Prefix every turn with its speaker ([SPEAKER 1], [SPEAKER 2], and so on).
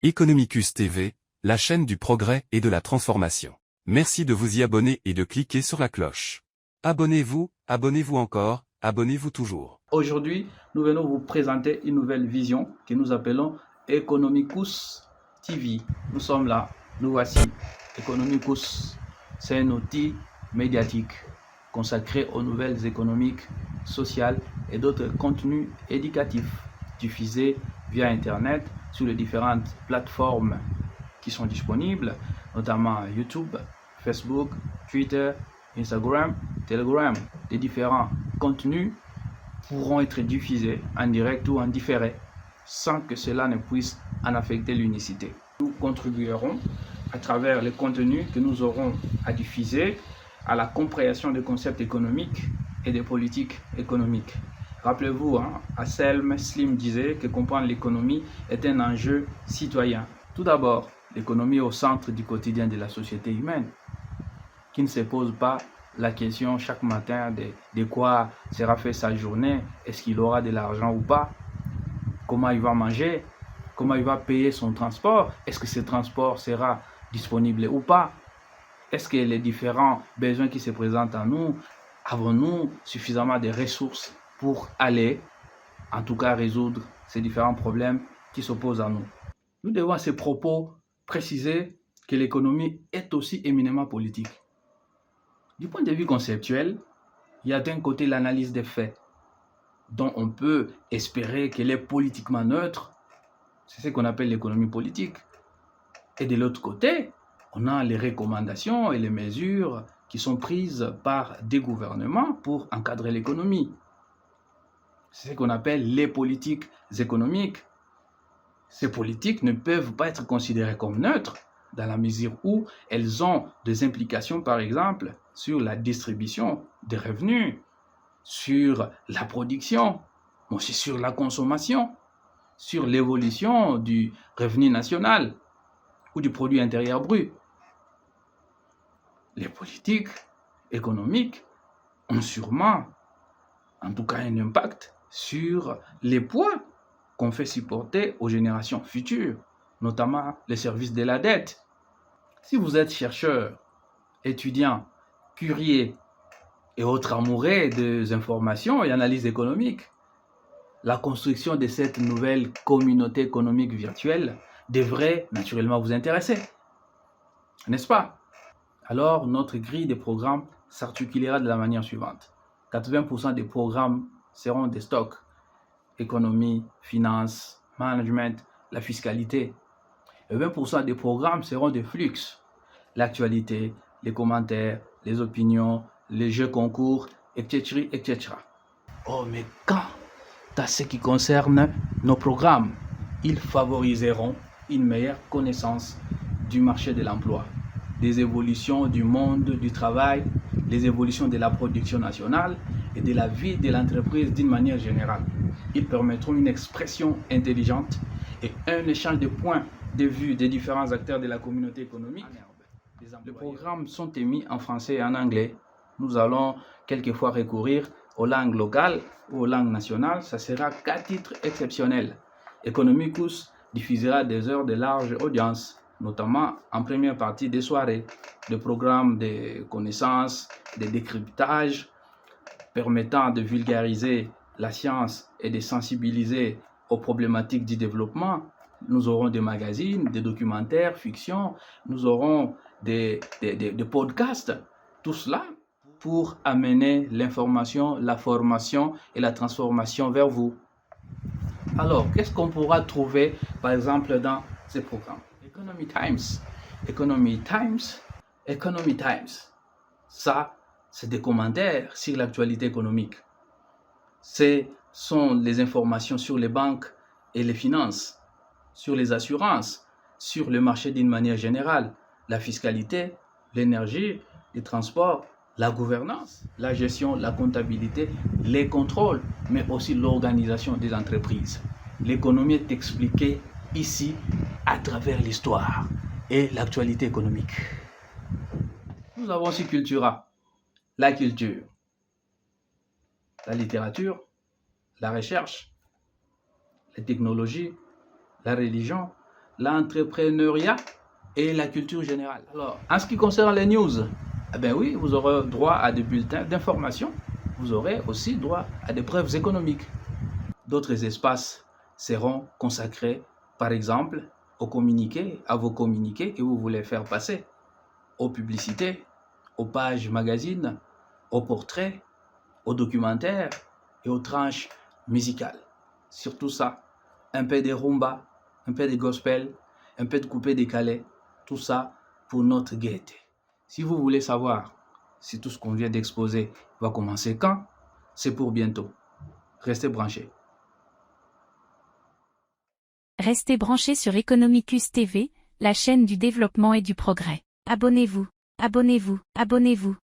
[SPEAKER 1] Economicus TV, la chaîne du progrès et de la transformation. Merci de vous y abonner et de cliquer sur la cloche. Abonnez-vous, abonnez-vous encore, abonnez-vous toujours.
[SPEAKER 2] Aujourd'hui, nous venons vous présenter une nouvelle vision que nous appelons Economicus TV. Nous sommes là, nous voici. Economicus, c'est un outil médiatique consacré aux nouvelles économiques, sociales et d'autres contenus éducatifs diffusés via Internet sur les différentes plateformes qui sont disponibles, notamment YouTube, Facebook, Twitter, Instagram, Telegram. Les différents contenus pourront être diffusés en direct ou en différé, sans que cela ne puisse en affecter l'unicité. Nous contribuerons, à travers les contenus que nous aurons à diffuser, à la compréhension des concepts économiques et des politiques économiques. Rappelez-vous, Anselm Slim disait que comprendre l'économie est un enjeu citoyen. Tout d'abord, l'économie est au centre du quotidien de la société humaine, qui ne se pose pas la question chaque matin de quoi sera fait sa journée, est-ce qu'il aura de l'argent ou pas, comment il va manger, comment il va payer son transport, est-ce que ce transport sera disponible ou pas, est-ce que les différents besoins qui se présentent à nous, avons-nous suffisamment de ressources pour aller, en tout cas résoudre ces différents problèmes qui s'opposent à nous. Nous devons à ces propos préciser que l'économie est aussi éminemment politique. Du point de vue conceptuel, il y a d'un côté l'analyse des faits, dont on peut espérer qu'elle est politiquement neutre, c'est ce qu'on appelle l'économie politique. Et de l'autre côté, on a les recommandations et les mesures qui sont prises par des gouvernements pour encadrer l'économie. C'est ce qu'on appelle les politiques économiques. Ces politiques ne peuvent pas être considérées comme neutres, dans la mesure où elles ont des implications, par exemple, sur la distribution des revenus, sur la production, mais aussi sur la consommation, sur l'évolution du revenu national ou du produit intérieur brut. Les politiques économiques ont sûrement, en tout cas, un impact sur les poids qu'on fait supporter aux générations futures, notamment les services de la dette. Si vous êtes chercheur, étudiant, curieux et autres amoureux des informations et analyses économiques, la construction de cette nouvelle communauté économique virtuelle devrait naturellement vous intéresser, n'est-ce pas? Alors, notre grille de programmes s'articulera de la manière suivante. 80% des programmes seront des stocks, économie, finance, management, la fiscalité. Et 20% des programmes seront des flux, l'actualité, les commentaires, les opinions, les jeux concours, etc., etc. Oh, mais quant à ce qui concerne nos programmes, ils favoriseront une meilleure connaissance du marché de l'emploi, des évolutions du monde du travail, les évolutions de la production nationale et de la vie de l'entreprise d'une manière générale. Ils permettront une expression intelligente et un échange de points de vue des différents acteurs de la communauté économique. Les programmes sont émis en français et en anglais. Nous allons quelquefois recourir aux langues locales ou aux langues nationales. Ça sera qu'à titre exceptionnel. Economicus diffusera des heures de large audience, notamment en première partie des soirées, des programmes de connaissances, de décryptage, permettant de vulgariser la science et de sensibiliser aux problématiques du développement. Nous aurons des magazines, des documentaires, fiction, nous aurons des podcasts, tout cela pour amener l'information, la formation et la transformation vers vous. Alors, qu'est-ce qu'on pourra trouver, par exemple, dans ces programmes? Economy Times. Economy Times. Economy Times. Ça, c'est des commentaires sur l'actualité économique. Ce sont les informations sur les banques et les finances, sur les assurances, sur le marché d'une manière générale, la fiscalité, l'énergie, les transports, la gouvernance, la gestion, la comptabilité, les contrôles, mais aussi l'organisation des entreprises. L'économie est expliquée ici à travers l'histoire et l'actualité économique. Nous avons aussi Cultura, la culture, la littérature, la recherche, les technologies, la religion, l'entrepreneuriat et la culture générale. Alors, en ce qui concerne les news, eh bien oui, vous aurez droit à des bulletins d'information. Vous aurez aussi droit à des brèves économiques. D'autres espaces seront consacrés, par exemple, aux communiqués, à vos communiqués que vous voulez faire passer, aux publicités, aux pages magazines, aux portraits, aux documentaires et aux tranches musicales. Surtout ça, un peu de rumba, un peu de gospel, un peu de coupé décalé, tout ça pour notre gaieté. Si vous voulez savoir si tout ce qu'on vient d'exposer va commencer quand, c'est pour bientôt. Restez branchés.
[SPEAKER 3] Restez branchés sur Economicus TV, la chaîne du développement et du progrès. Abonnez-vous, abonnez-vous, abonnez-vous.